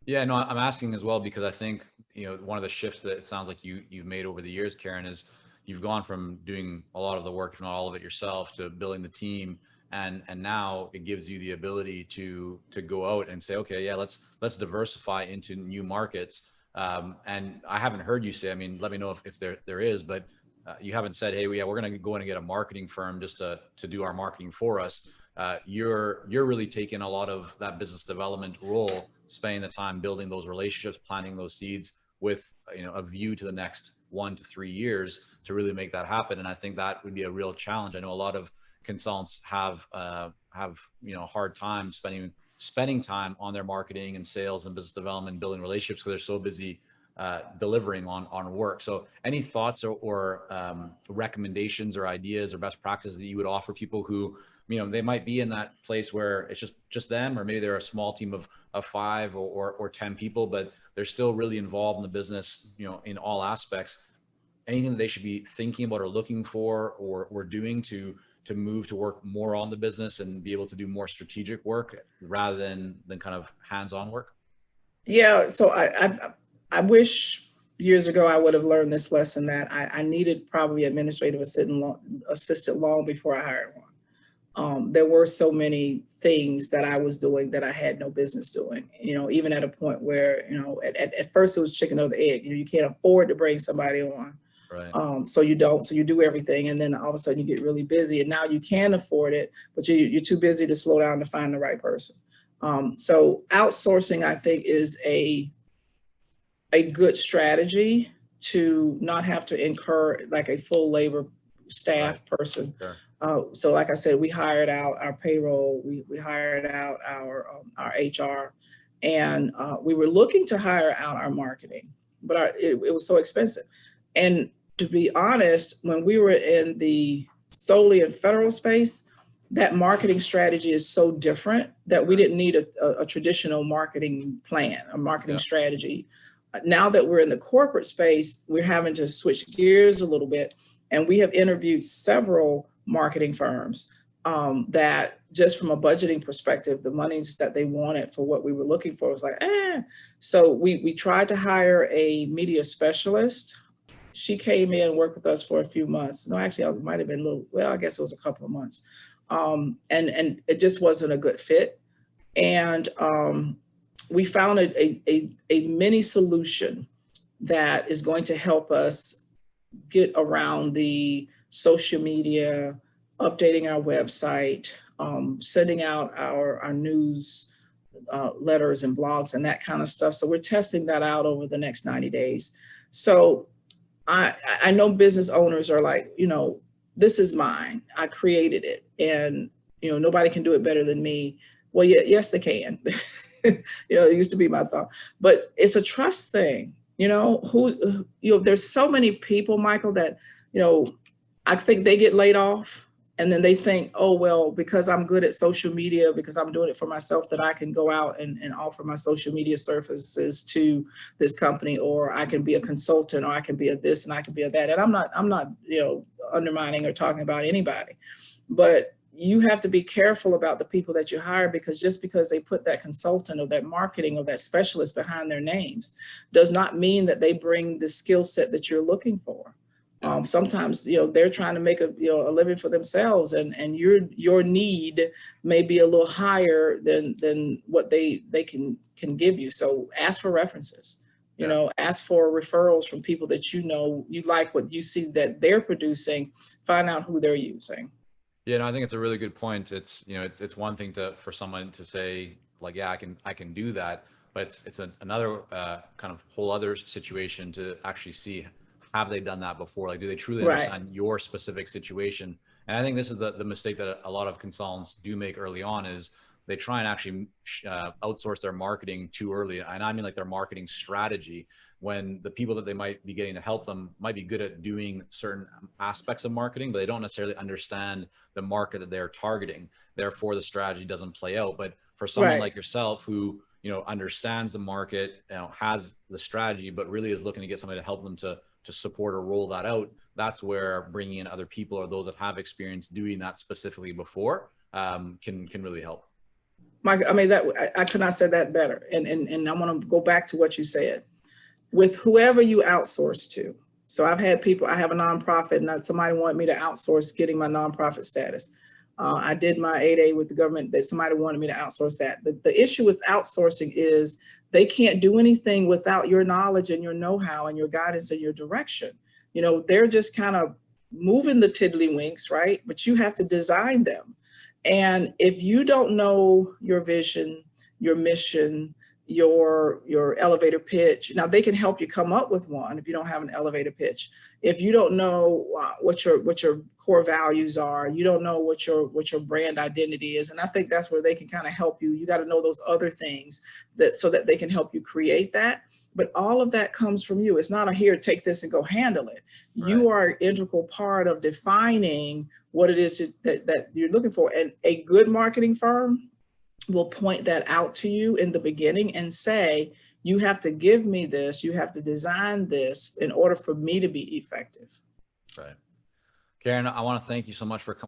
Yeah, no, I'm asking as well because I think, one of the shifts that it sounds like you've made over the years, Karen, is you've gone from doing a lot of the work, if not all of it yourself, to building the team, and now it gives you the ability to go out and say, okay, yeah, let's diversify into new markets. And I haven't heard you say, I mean, let me know if there is, but you haven't said, hey, yeah, we're going to go in and get a marketing firm just to do our marketing for us. You're really taking a lot of that business development role, spending the time building those relationships, planting those seeds with a view to the next 1 to 3 years to really make that happen. And I think that would be a real challenge. I know a lot of consultants have hard time spending time on their marketing and sales and business development, building relationships because they're so busy delivering on work. So any thoughts or recommendations or ideas or best practices that you would offer people who they might be in that place where it's just them, or maybe they're a small team of 5 or 10 people, but they're still really involved in the business, in all aspects. Anything that they should be thinking about or looking for or doing to move to work more on the business and be able to do more strategic work rather than kind of hands-on work? Yeah, so I wish years ago I would have learned this lesson that I needed probably administrative assistant long before I hired one. There were so many things that I was doing that I had no business doing, even at a point where, at first it was chicken or the egg. You can't afford to bring somebody on. Right. So you don't, so you do everything. And then all of a sudden you get really busy and now you can afford it, but you're too busy to slow down to find the right person. So outsourcing, I think, is a good strategy to not have to incur like a full labor Right. staff person. Sure. So like I said, we hired out our payroll, we hired out our HR, and we were looking to hire out our marketing, but it was so expensive. And to be honest, when we were in the solely in federal space, that marketing strategy is so different that we Sure. didn't need a traditional marketing plan, a marketing Yeah. strategy. Now that we're in the corporate space, we're having to switch gears a little bit. And we have interviewed several marketing firms that just from a budgeting perspective, the monies that they wanted for what we were looking for was like, eh. So we tried to hire a media specialist. She came in and worked with us for a few months. No, actually, it might have been a little, well, I guess it was a couple of months. And it just wasn't a good fit. And we found a mini solution that is going to help us get around the social media, updating our website, sending out our news letters and blogs and that kind of stuff. So we're testing that out over the next 90 days. So I know business owners are like, this is mine. I created it, and nobody can do it better than me. Well, yeah, yes, they can. It used to be my thought, but it's a trust thing. There's so many people, Michael, that I think they get laid off. And then they think, oh, well, because I'm good at social media, because I'm doing it for myself, that I can go out and offer my social media services to this company, or I can be a consultant, or I can be a this and I can be a that. And I'm not undermining or talking about anybody, but you have to be careful about the people that you hire, because just because they put that consultant or that marketing or that specialist behind their names does not mean that they bring the skill set that you're looking for. Yeah. Sometimes they're trying to make a living for themselves, and your need may be a little higher than what they can give you. So ask for references. Yeah. Ask for referrals from people that you like what you see that they're producing. Find out who they're using. Yeah, no, I think it's a really good point. It's one thing for someone to say like, yeah, I can do that, but it's another kind of whole other situation to actually see, have they done that before? Like, do they truly Right. understand your specific situation? And I think this is the mistake that a lot of consultants do make early on, is they try and actually outsource their marketing too early. And I mean like their marketing strategy, when the people that they might be getting to help them might be good at doing certain aspects of marketing, but they don't necessarily understand the market that they're targeting. Therefore, the strategy doesn't play out. But for someone Right. like yourself who understands the market, has the strategy, but really is looking to get somebody to help them to support or roll that out, that's where bringing in other people or those that have experience doing that specifically before can really help. Mike, I mean, I could not say that better. And I want to go back to what you said. With whoever you outsource to. So I've had people, I have a nonprofit and somebody wanted me to outsource getting my nonprofit status. I did my 8A with the government, that somebody wanted me to outsource that. The issue with outsourcing is they can't do anything without your knowledge and your know-how and your guidance and your direction. You know, they're just kind of moving the tiddlywinks, right? But you have to design them. And if you don't know your vision, your mission, your elevator pitch, now they can help you come up with one if you don't have an elevator pitch. If you don't know what your core values are, you don't know what your brand identity is, and I think that's where they can kind of help you. You got to know those other things so that they can help you create that. But all of that comes from you. It's not a here, take this and go handle it. Right. You are an integral part of defining what it is that you're looking for. And a good marketing firm will point that out to you in the beginning and say, you have to give me this, you have to design this in order for me to be effective. Right. Karen, I want to thank you so much for coming.